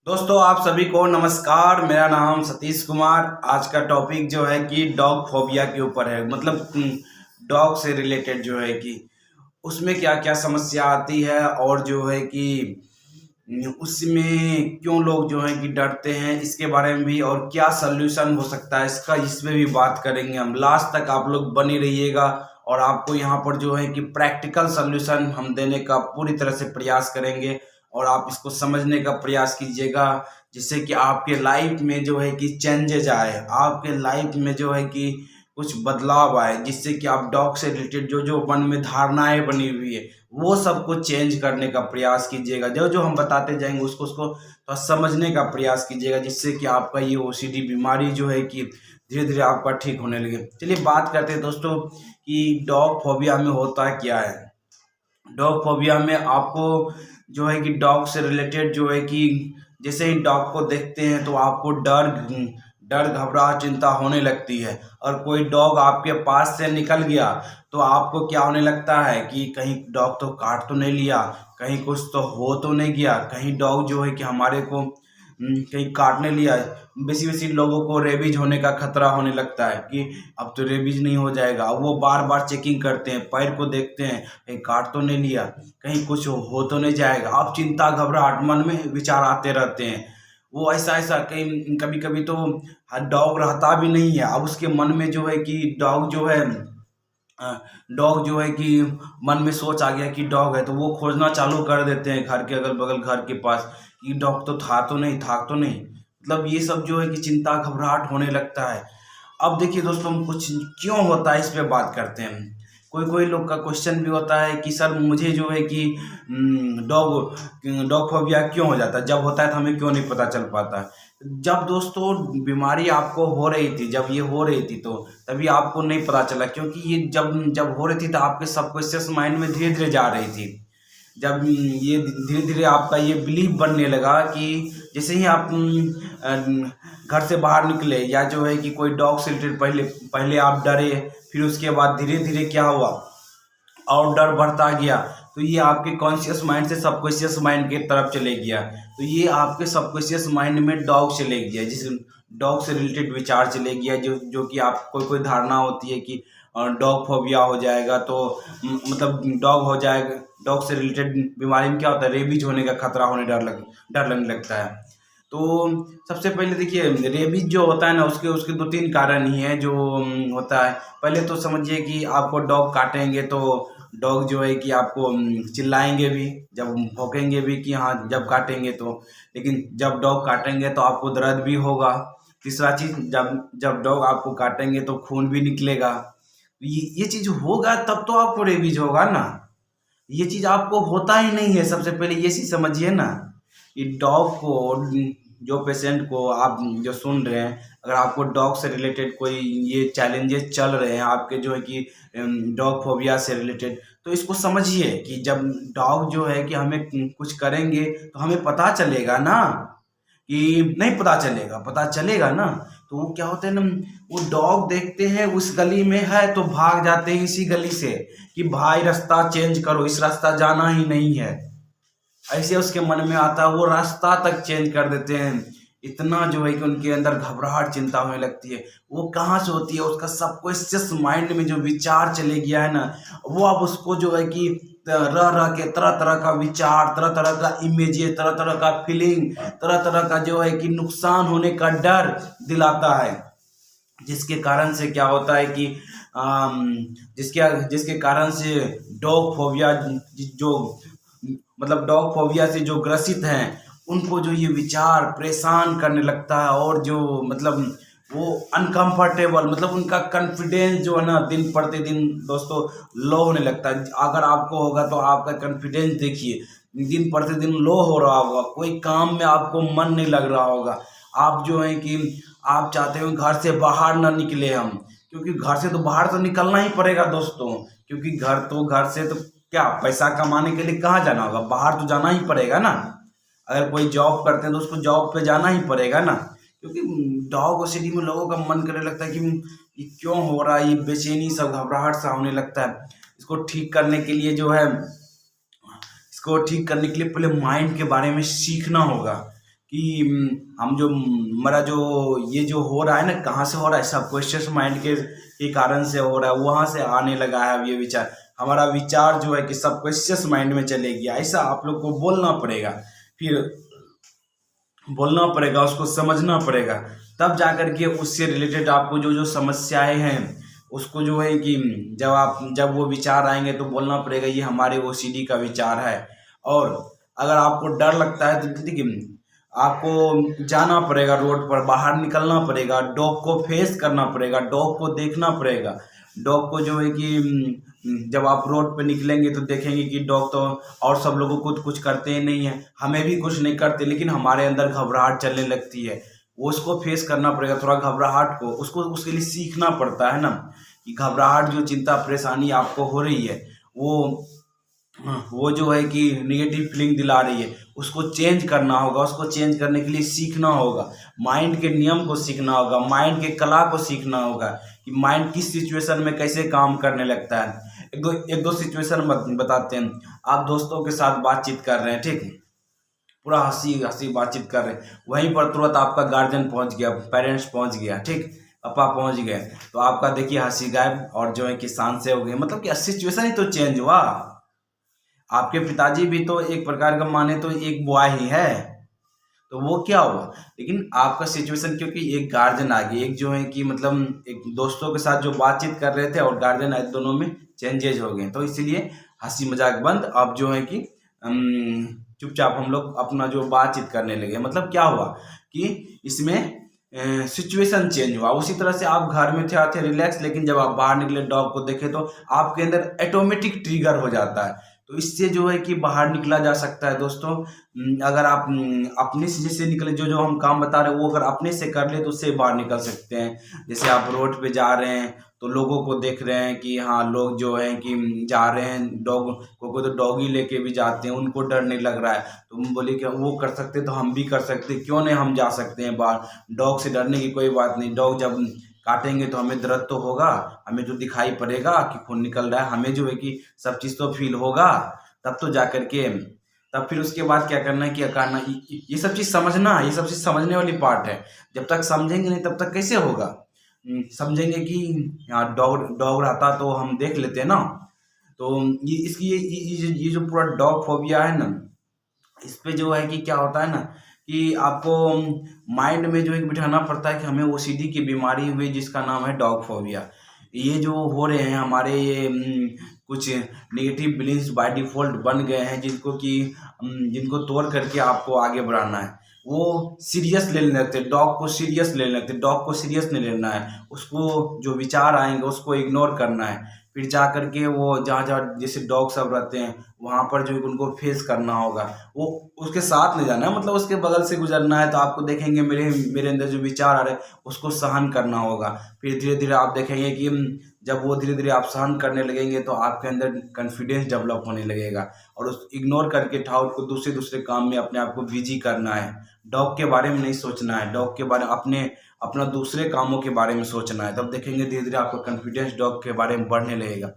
दोस्तों आप सभी को नमस्कार। मेरा नाम सतीश कुमार। आज का टॉपिक जो है कि डॉग फोबिया के ऊपर है। मतलब डॉग से रिलेटेड जो है कि उसमें क्या क्या समस्या आती है और जो है कि उसमें क्यों लोग जो है कि डरते हैं, इसके बारे में भी और क्या सल्यूशन हो सकता है इसका, इसमें भी बात करेंगे हम। लास्ट तक आप लोग बने रहिएगा और आपको यहाँ पर जो है कि प्रैक्टिकल सल्यूशन हम देने का पूरी तरह से प्रयास करेंगे और आप इसको समझने का प्रयास कीजिएगा, जिससे कि आपके लाइफ में जो है कि चेंजेज आए, आपके लाइफ में जो है कि कुछ बदलाव आए, जिससे कि आप डॉग से रिलेटेड जो जो मन में धारणाएं बनी हुई है वो सबको चेंज करने का प्रयास कीजिएगा। जो जो हम बताते जाएंगे उसको उसको तो समझने का प्रयास कीजिएगा, जिससे कि आपका ये ओसीडी बीमारी जो है कि धीरे धीरे आपका ठीक होने लगे। चलिए बात करते हैं दोस्तों कि डॉग फोबिया में होता क्या है। डॉग फोबिया में आपको जो है कि डॉग से रिलेटेड जो है कि जैसे ही डॉग को देखते हैं तो आपको डर डर घबराहट चिंता होने लगती है। और कोई डॉग आपके पास से निकल गया तो आपको क्या होने लगता है कि कहीं डॉग तो काट तो नहीं लिया, कहीं कुछ तो हो तो नहीं गया, कहीं डॉग जो है कि हमारे को कहीं काटने लिया। बेसी बेसी लोगों को रेबीज होने का खतरा होने लगता है कि अब तो रेबीज नहीं हो जाएगा। अब वो बार बार चेकिंग करते हैं, पैर को देखते हैं कहीं काट तो नहीं लिया, कहीं कुछ हो तो नहीं जाएगा। अब चिंता घबराहट मन में विचार आते रहते हैं। वो ऐसा ऐसा कहीं कभी कभी तो डॉग रहता भी नहीं है। अब उसके मन में जो है कि डॉग जो है कि मन में सोच आ गया कि डॉग है, तो वो खोजना चालू कर देते हैं घर के अगल बगल, घर के पास कि डॉग तो था तो नहीं। मतलब ये सब जो है कि चिंता घबराहट होने लगता है। अब देखिए दोस्तों, हम कुछ क्यों होता है इस पे बात करते हैं। कोई कोई लोग का क्वेश्चन भी होता है कि सर मुझे जो है कि डॉग डॉग फोबिया क्यों हो जाता है, जब होता है तो हमें क्यों नहीं पता चल पाता है। जब दोस्तों बीमारी आपको हो रही थी, जब ये हो रही थी तो तभी आपको नहीं पता चला, क्योंकि ये जब जब हो रही थी तो आपके सबकॉन्शियस माइंड में धीरे धीरे जा रही थी। जब ये धीरे धीरे आपका ये बिलीव बनने लगा कि जैसे ही आप घर से बाहर निकले या जो है कि कोई डॉग से रिलेटेड पहले पहले आप डरे, फिर उसके बाद धीरे धीरे क्या हुआ और डर बढ़ता गया, तो ये आपके कॉन्शियस माइंड से सबकॉन्शियस माइंड की तरफ चले गया। तो ये आपके सबकॉन्शियस माइंड में डॉग चले गया, जिस डॉग से रिलेटेड विचार चले गया, जो जो कि आप कोई धारणा होती है कि डॉग फोबिया हो जाएगा तो मतलब डॉग हो जाएगा। डॉग से रिलेटेड बीमारी में क्या होता है, रेबीज होने का खतरा होने डर लगने लगता है। तो सबसे पहले देखिए, रेबीज जो होता है ना, उसके उसके दो तीन कारण ही हैं जो होता है। पहले तो समझिए कि आपको डॉग काटेंगे तो डॉग जो है कि आपको चिल्लाएंगे भी, जब भौंकेंगे भी कि हाँ जब काटेंगे तो, लेकिन जब डॉग काटेंगे तो आपको दर्द भी होगा। तीसरा चीज, जब जब डॉग आपको काटेंगे तो खून भी निकलेगा। ये चीज होगा तब तो आपको रेबीज होगा ना। ये चीज आपको होता ही नहीं है। सबसे पहले ये चीज समझिए ना, कि डॉग को, जो पेशेंट को आप जो सुन रहे हैं, अगर आपको डॉग से रिलेटेड कोई ये चैलेंजेस चल रहे हैं आपके जो है कि डॉग फोबिया से रिलेटेड, तो इसको समझिए कि जब डॉग जो है कि हमें कुछ करेंगे तो हमें पता चलेगा ना, कि नहीं पता चलेगा, पता चलेगा ना। तो वो क्या होता है ना, वो डॉग देखते हैं उस गली में है तो भाग जाते हैं इसी गली से कि भाई रास्ता चेंज करो, इस रास्ता जाना ही नहीं है। ऐसे उसके मन में आता है, वो रास्ता तक चेंज कर देते हैं। इतना जो है कि उनके अंदर घबराहट चिंता होने लगती है। वो कहाँ से होती है, उसका सबकॉन्शियस माइंड में जो विचार चले गया है ना, वो अब उसको जो है कि रह रह के तरह तरह का विचार, तरह तरह का इमेजेस, तरह तरह का फीलिंग, तरह तरह का जो है कि नुकसान होने का डर दिलाता है। जिसके कारण से क्या होता है कि जिसके जिसके कारण से डॉग फोबिया, जो मतलब डॉग फोबिया से जो ग्रसित हैं उनको जो ये विचार परेशान करने लगता है, और जो मतलब वो अनकंफर्टेबल, मतलब उनका कॉन्फिडेंस जो है ना दिन प्रति दिन दोस्तों लो होने लगता है। अगर आपको होगा तो आपका कॉन्फिडेंस देखिए दिन प्रतिदिन लो हो रहा होगा, कोई काम में आपको मन नहीं लग रहा होगा। आप जो है कि आप चाहते हो घर से बाहर ना निकले हम, क्योंकि घर से तो बाहर तो निकलना ही पड़ेगा दोस्तों, क्योंकि घर से तो क्या पैसा कमाने के लिए कहाँ जाना होगा, बाहर तो जाना ही पड़ेगा ना। अगर कोई जॉब करते हैं तो उसको जॉब पे जाना ही पड़ेगा ना। क्योंकि डॉग सिटी में लोगों का मन करने लगता है कि ये क्यों हो रहा है, ये बेचैनी सा घबराहट सा होने लगता है। इसको ठीक करने के लिए जो है, इसको ठीक करने के लिए पहले माइंड के बारे में सीखना होगा कि हम जो हमारा जो ये जो हो रहा है ना, कहाँ से हो रहा है, सबकॉन्शियस माइंड के कारण से हो रहा है, वहाँ से आने लगा है अब ये विचार। हमारा विचार जो है कि सबकॉन्शियस माइंड में चले गया, ऐसा आप लोग को बोलना पड़ेगा, फिर बोलना पड़ेगा, उसको समझना पड़ेगा, तब जाकर के उससे रिलेटेड आपको जो जो समस्याएं हैं उसको जो है कि जब वो विचार आएंगे तो बोलना पड़ेगा ये हमारे ओसीडी का विचार है। और अगर आपको डर लगता है तो देखिए, आपको जाना पड़ेगा, रोड पर बाहर निकलना पड़ेगा, डॉग को फेस करना पड़ेगा, डॉग को देखना पड़ेगा। डॉग को जो है कि जब आप रोड पे निकलेंगे तो देखेंगे कि डॉग तो और सब लोगों को तो कुछ करते ही नहीं है, हमें भी कुछ नहीं करते, लेकिन हमारे अंदर घबराहट चलने लगती है। वो उसको फेस करना पड़ेगा, थोड़ा घबराहट को उसको उसके लिए सीखना पड़ता है ना, कि घबराहट जो चिंता परेशानी आपको हो रही है वो जो है कि निगेटिव फीलिंग दिला रही है, उसको चेंज करना होगा। उसको चेंज करने के लिए सीखना होगा, माइंड के नियम को सीखना होगा, माइंड के कला को सीखना होगा कि माइंड किस सिचुएशन में कैसे काम करने लगता है। एक दो सिचुएशन बताते हैं। आप दोस्तों के साथ बातचीत कर रहे हैं, ठीक है, पूरा हंसी हंसी बातचीत कर रहे हैं, वहीं पर तुरंत आपका गार्जियन पहुंच गया, पेरेंट्स पहुंच गया, ठीक, पापा पहुंच गए, तो आपका देखिए हंसी गायब और जो है कि शांत से हो गए, मतलब कि सिचुएशन ही तो चेंज हुआ। आपके पिताजी भी तो एक प्रकार का माने तो एक बुआ ही है, तो वो क्या हुआ, लेकिन आपका सिचुएशन क्योंकि एक गार्जियन आ गई, एक जो है कि मतलब एक दोस्तों के साथ जो बातचीत कर रहे थे और गार्जियन आए, दोनों में चेंजेज हो गए, तो इसीलिए हंसी मजाक बंद, अब जो है कि चुपचाप हम लोग अपना जो बातचीत करने लगे। मतलब क्या हुआ कि इसमें सिचुएशन चेंज हुआ। उसी तरह से आप घर में थे रिलैक्स, लेकिन जब आप बाहर निकले डॉग को देखे तो आपके अंदर ऑटोमेटिक ट्रिगर हो जाता है। तो इससे जो है कि बाहर निकला जा सकता है दोस्तों। अगर आप अपने से जैसे निकले, जो जो हम काम बता रहे हैं वो अगर अपने से कर ले तो उससे बाहर निकल सकते हैं। जैसे आप रोड पे जा रहे हैं तो लोगों को देख रहे हैं कि हाँ लोग जो है कि जा रहे हैं, डॉग को तो डॉगी लेके भी जाते हैं, उनको डर नहीं लग रहा है, तो हम बोले कि वो कर सकते तो हम भी कर सकते, क्यों नहीं हम जा सकते हैं बाहर। डॉग से डरने की कोई बात नहीं, डॉग जब काटेंगे तो हमें दर्द तो होगा, हमें तो दिखाई पड़ेगा कि खून निकल रहा है, हमें जो है कि सब चीज़ तो फील होगा, तब तो जा करके तब फिर उसके बाद क्या करना है, क्या करना, ये सब चीज़ समझना, ये सब चीज़ समझने वाली पार्ट है। जब तक समझेंगे नहीं तब तक कैसे होगा। समझेंगे कि यहाँ डॉग डॉग रहता तो हम देख लेते हैं ना। तो ये इसकी ये जो पूरा डॉग फोबिया है ना, इस पे जो है कि क्या होता है ना कि आपको माइंड में जो है बिठाना पड़ता है कि हमें ओसीडी की बीमारी हुई जिसका नाम है डॉग फोबिया। ये जो हो रहे हैं हमारे ये कुछ नेगेटिव बिलीव्स बाय डिफ़ॉल्ट बन गए हैं, जिनको तोड़ करके आपको आगे बढ़ाना है। वो सीरियस लेने लगते हैं, डॉग को सीरियस लेने लगते हैं। डॉग को सीरियस नहीं लेना है, उसको जो विचार आएंगे उसको इग्नोर करना है। फिर जा करके वो जहाँ जहाँ जैसे डॉग सब रहते हैं वहाँ पर जो उनको फेस करना होगा, वो उसके साथ नहीं जाना है, मतलब उसके बगल से गुजरना है। तो आपको देखेंगे मेरे मेरे अंदर जो विचार आ रहे हैं उसको सहन करना होगा। फिर धीरे धीरे आप देखेंगे कि जब वो धीरे धीरे आप सहन करने लगेंगे तो आपके अंदर कॉन्फिडेंस डेवलप होने लगेगा, और उस इग्नोर करके ठाउर को दूसरे दूसरे काम में अपने आप को बिजी करना है। डॉग के बारे में नहीं सोचना है, डॉग के बारे में अपना दूसरे कामों के बारे में सोचना है। तब देखेंगे धीरे धीरे आपका कॉन्फिडेंस डॉग के बारे में बढ़ने लगेगा।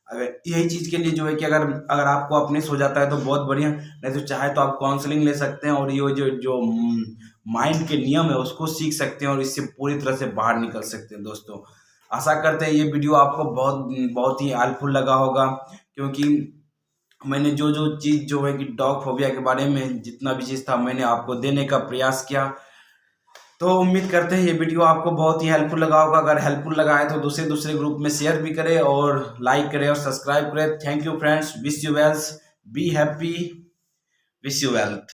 अगर यही चीज़ के लिए जो है कि अगर अगर आपको अपने से हो जाता है तो बहुत बढ़िया, नहीं तो चाहे तो आप काउंसलिंग ले सकते हैं और ये जो जो माइंड के नियम है उसको सीख सकते हैं और इससे पूरी तरह से बाहर निकल सकते हैं। दोस्तों आशा करते हैं ये वीडियो आपको बहुत बहुत ही हेल्पफुल लगा होगा, क्योंकि मैंने जो जो चीज़ जो है कि डॉग फोबिया के बारे में जितना भी चीज़ था मैंने आपको देने का प्रयास किया। तो उम्मीद करते हैं ये वीडियो आपको बहुत ही हेल्पफुल लगा होगा। अगर हेल्पफुल लगा है तो दूसरे दूसरे ग्रुप में शेयर भी करें और लाइक करें और सब्सक्राइब करें। Thank you friends, wish you wealth, be happy, wish you wealth.